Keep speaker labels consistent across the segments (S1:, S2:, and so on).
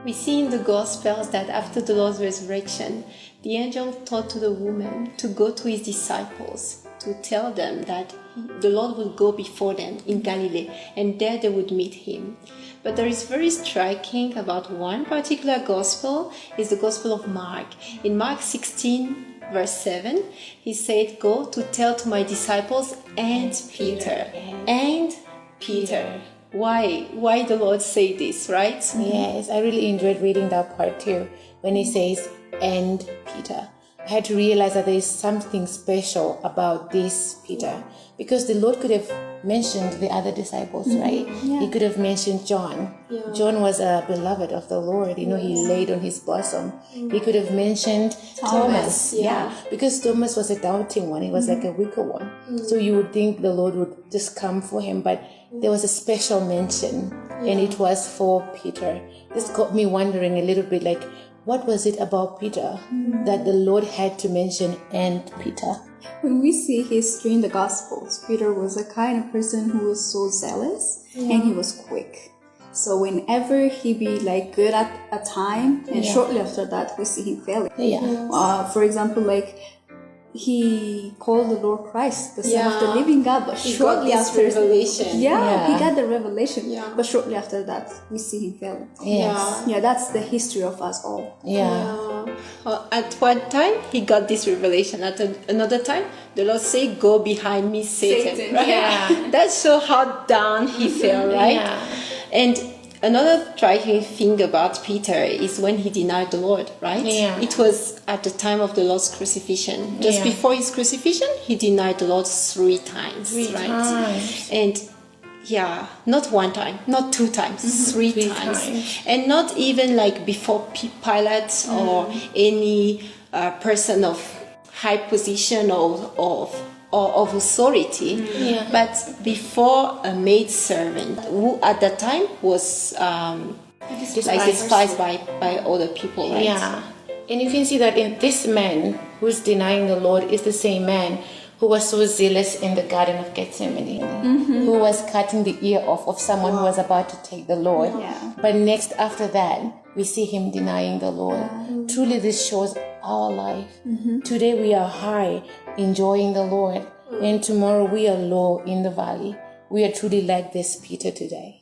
S1: We see in the Gospels that after the Lord's resurrection, the angel told to the woman to go to his disciples to tell them that the Lord would go before them in Galilee, and there they would meet him. But there is very striking about one particular Gospel, is the Gospel of Mark. In Mark 16, verse 7, he said, "Go to tell to my disciples and Peter." And Peter. Why the Lord say this, right?
S2: Yes, I really enjoyed reading that part too. When he says, "and Peter." I had to realize that there is something special about this Peter. Because the Lord could have mentioned the other disciples, right? Yeah. He could have mentioned John. Yeah. John was a beloved of the Lord. He laid on his bosom. He could have mentioned Thomas. Yeah. Because Thomas was a doubting one. He was like a weaker one. So you would think the Lord would just come for him. But there was a special mention. And it was for Peter. This got me wondering a little bit, like, what was it about Peter that the Lord had to mention and Peter?
S3: When we see history in the Gospels, Peter was a kind of person who was so zealous and he was quick. So whenever he be like good at a time, and shortly after that we see him failing. For example, like he called the Lord Christ the Son of the Living God, but shortly after
S1: revelation,
S3: he got the revelation. But shortly after that, we see him failing. That's the history of us all.
S1: At one time, he got this revelation. At another time, the Lord said, "Go behind me, Satan." Right? That shows how down he fell, right? And another striking thing about Peter is when he denied the Lord, right? It was at the time of the Lord's crucifixion. Just before his crucifixion, he denied the Lord 3 times, right? And not one time, not 2 times, 3 times. And not even like before Pilate or any person of high position or of authority, but before a maidservant who at that time was despised by other people, right?
S2: And you can see that in this man who's denying the Lord is the same man who was so zealous in the Garden of Gethsemane, who was cutting the ear off of someone who was about to take the Lord. But next after that, we see him denying the Lord. Truly this shows our life. Today we are high, enjoying the Lord, and tomorrow we are low in the valley. We are truly like this Peter today.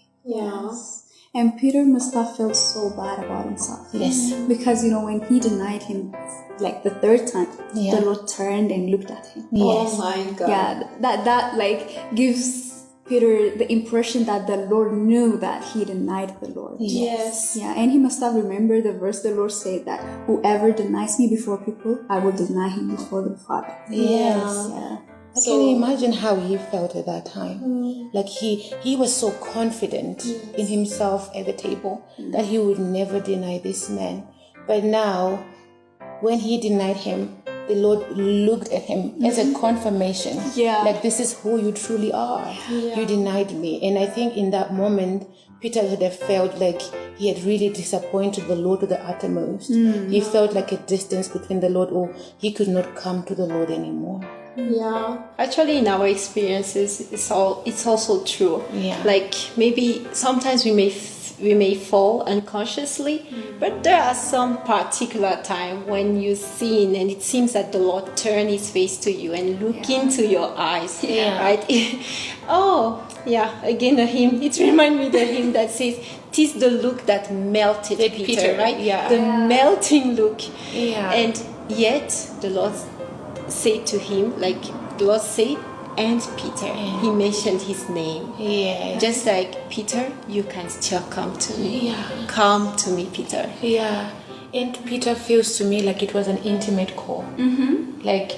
S3: And Peter must have felt so bad about himself. Because, when he denied him, like the 3rd time, the Lord turned and looked at him.
S1: Oh my God.
S3: That like gives Peter the impression that the Lord knew that he denied the Lord. And he must have remembered the verse the Lord said that whoever denies me before people, I will deny him before the Father.
S2: I can imagine how he felt at that time. Like he was so confident in himself at the table that he would never deny this man. But now, when he denied him, the Lord looked at him as a confirmation. Like, this is who you truly are. You denied me. And I think in that moment, Peter would have felt like he had really disappointed the Lord to the uttermost. He felt like a distance between the Lord, or he could not come to the Lord anymore.
S1: Actually, in our experiences, it's also true. Like, maybe sometimes we may fall unconsciously, but there are some particular time when you sin and it seems that the Lord turned his face to you and look into your eyes, right? Again a hymn, it reminds me the hymn that says, "'Tis the look that melted Peter," right? The melting look. And yet the Lord said to him, like the Lord said, "And Peter," he mentioned his name. Just like, "Peter, you can still come to me. Come to me, Peter."
S2: And Peter feels to me like it was an intimate call. Like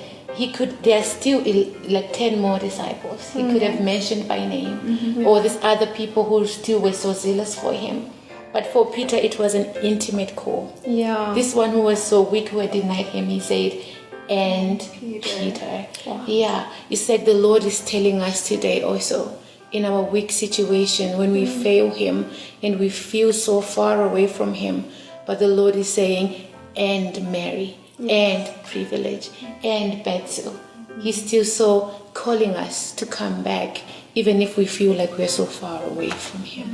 S2: there are still like 10 more disciples. He could have mentioned by name, or these other people who still were so zealous for him. But for Peter, it was an intimate call. This one who was so weak, who had denied him, he said, "And Peter." It's like the Lord is telling us today also, in our weak situation, when we fail him and we feel so far away from him, but the Lord is saying, "And Mary, and Privilege, and Betsy." He's still so calling us to come back, even if we feel like we're so far away from him.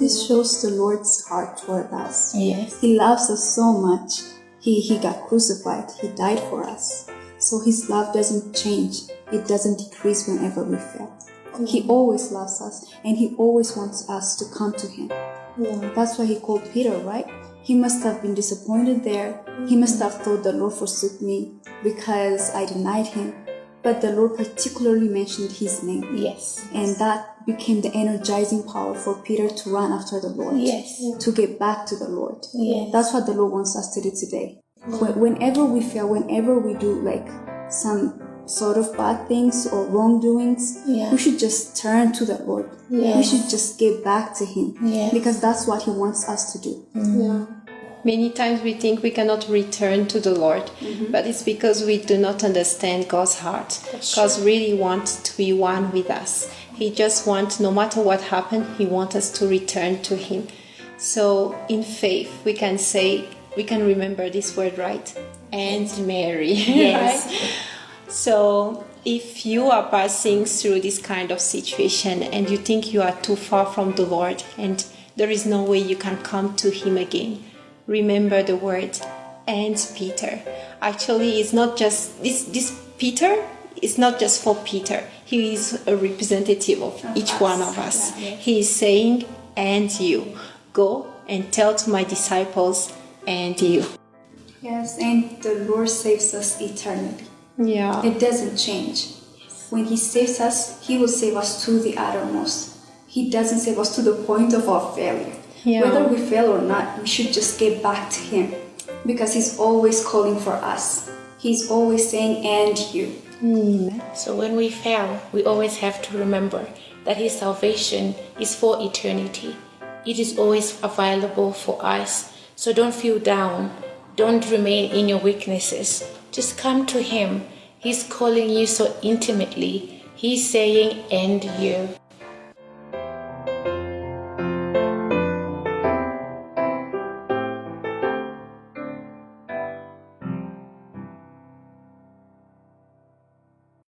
S3: This shows the Lord's heart toward us.
S2: Yes.
S3: He loves us so much. He got crucified. He died for us. So his love doesn't change. It doesn't decrease whenever we fail. He always loves us, and he always wants us to come to him. That's why he called Peter, right? He must have been disappointed there. He must have thought the Lord forsook me because I denied him. But the Lord particularly mentioned his name.
S2: Yes.
S3: And that became the energizing power for Peter to run after the Lord.
S2: Yes.
S3: To get back to the Lord.
S2: Yes.
S3: That's what the Lord wants us to do today. Whenever we fail, whenever we do like some sort of bad things or wrongdoings, we should just turn to the Lord. We should just get back to him. Because that's what he wants us to do.
S1: Many times we think we cannot return to the Lord, but it's because we do not understand God's heart. God really wants to be one with us. He just wants, no matter what happened, he wants us to return to him. So in faith, we can say, we can remember this word, right? And Mary.
S2: Yes.
S1: Right? So if you are passing through this kind of situation and you think you are too far from the Lord and there is no way you can come to him again, remember the word and Peter. Actually, it's not just this Peter is not just for Peter. He is a representative of each one of us. He is saying, and you. Go and tell to my disciples and you.
S3: Yes, and the Lord saves us eternally.
S1: Yeah.
S3: It doesn't change. When he saves us, he will save us to the uttermost. He doesn't save us to the point of our failure.
S1: Yeah.
S3: Whether we fail or not, we should just get back to him because he's always calling for us. He's always saying, and you.
S2: So when we fail, we always have to remember that his salvation is for eternity. It is always available for us. So don't feel down. Don't remain in your weaknesses. Just come to him. He's calling you so intimately. He's saying, and you.